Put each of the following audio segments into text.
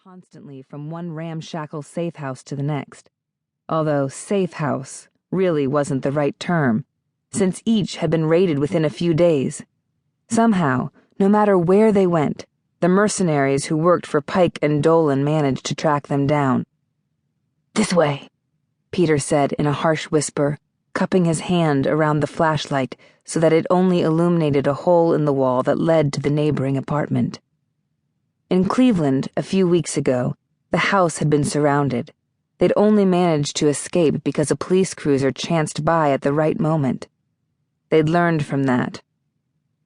constantly from one ramshackle safe house to the next, although safe house really wasn't the right term, since each had been raided within a few days. Somehow, no matter where they went, the mercenaries who worked for Pike and Dolan managed to track them down. "This way," Peter said in a harsh whisper, cupping his hand around the flashlight so that it only illuminated a hole in the wall that led to the neighboring apartment. In Cleveland, a few weeks ago, the house had been surrounded. They'd only managed to escape because a police cruiser chanced by at the right moment. They'd learned from that.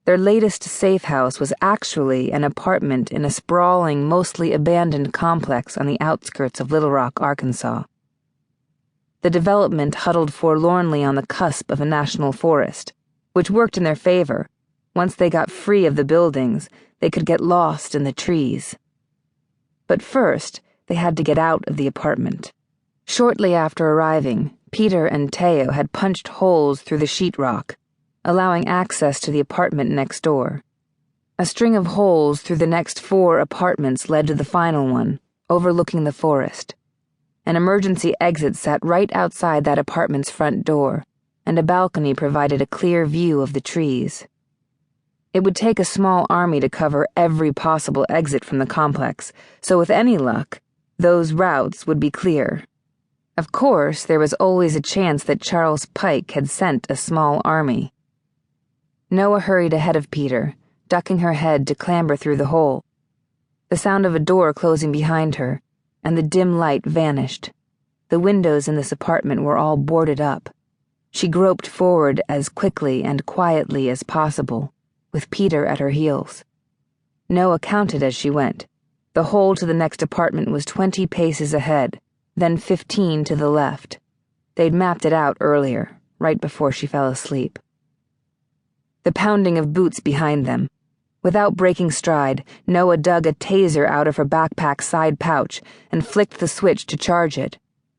Their latest safe house was actually an apartment in a sprawling, mostly abandoned complex on the outskirts of Little Rock, Arkansas. The development huddled forlornly on the cusp of a national forest, which worked in their favor. Once they got free of the buildings, they could get lost in the trees. But first, they had to get out of the apartment. Shortly after arriving, Peter and Teo had punched holes through the sheetrock, allowing access to the apartment next door. A string of holes through the next 4 apartments led to the final one, overlooking the forest. An emergency exit sat right outside that apartment's front door, and a balcony provided a clear view of the trees. It would take a small army to cover every possible exit from the complex, so with any luck, those routes would be clear. Of course, there was always a chance that Charles Pike had sent a small army. Noa hurried ahead of Peter, ducking her head to clamber through the hole. The sound of a door closing behind her, and the dim light vanished. The windows in this apartment were all boarded up. She groped forward as quickly and quietly as possible, with Peter at her heels. Noa counted as she went. The hole to the next apartment was 20 paces ahead, then 15 to the left. They'd mapped it out earlier, right before she fell asleep. The pounding of boots behind them. Without breaking stride, Noa dug a taser out of her backpack side pouch and flicked the switch to charge it.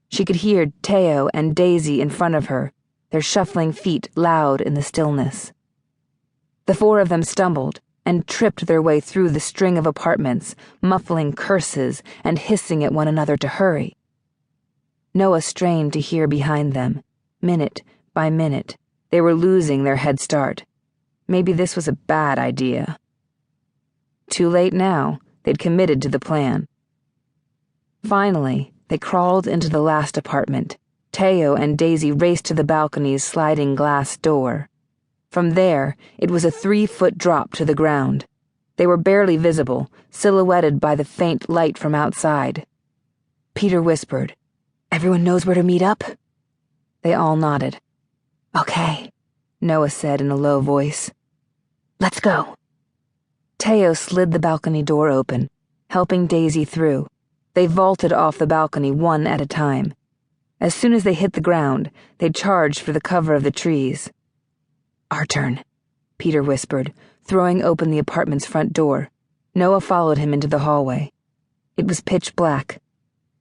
She could hear Teo and Daisy in front of her, their shuffling feet loud in the stillness. The 4 of them stumbled and tripped their way through the string of apartments, muffling curses and hissing at one another to hurry. Noa strained to hear behind them. Minute by minute, they were losing their head start. Maybe this was a bad idea. Too late now, they'd committed to the plan. Finally, they crawled into the last apartment. Teo and Daisy raced to the balcony's sliding glass door. From there, it was a 3-foot drop to the ground. They were barely visible, silhouetted by the faint light from outside. Peter whispered, "Everyone knows where to meet up?" They all nodded. "Okay," Noa said in a low voice. "Let's go." Teo slid the balcony door open, helping Daisy through. They vaulted off the balcony one at a time. As soon as they hit the ground, they charged for the cover of the trees. "Our turn," Peter whispered, throwing open the apartment's front door. Noa followed him into the hallway. It was pitch black.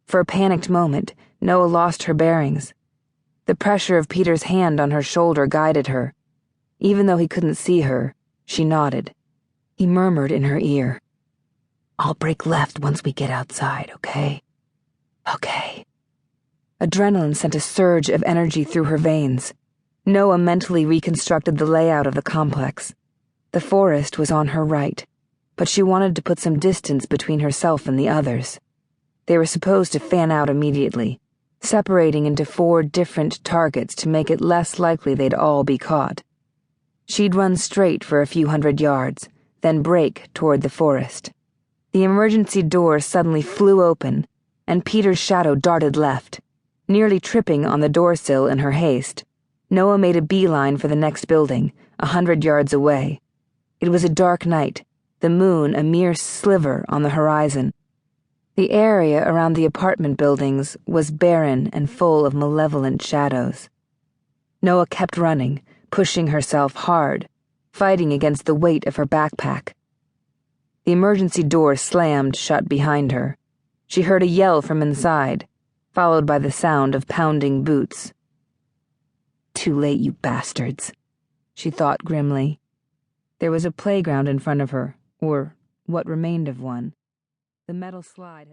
For a panicked moment, Noa lost her bearings. The pressure of Peter's hand on her shoulder guided her. Even though he couldn't see her, she nodded. He murmured in her ear, "I'll break left once we get outside, okay?" "Okay." Adrenaline sent a surge of energy through her veins. Noa mentally reconstructed the layout of the complex. The forest was on her right, but she wanted to put some distance between herself and the others. They were supposed to fan out immediately, separating into 4 different targets to make it less likely they'd all be caught. She'd run straight for a few hundred yards, then break toward the forest. The emergency door suddenly flew open, and Peter's shadow darted left. Nearly tripping on the doorsill in her haste, Noa made a beeline for the next building, 100 yards away. It was a dark night, the moon a mere sliver on the horizon. The area around the apartment buildings was barren and full of malevolent shadows. Noa kept running, pushing herself hard, fighting against the weight of her backpack. The emergency door slammed shut behind her. She heard a yell from inside, followed by the sound of pounding boots. "Too late, you bastards," she thought grimly. There was a playground in front of her, or what remained of one. The metal slide had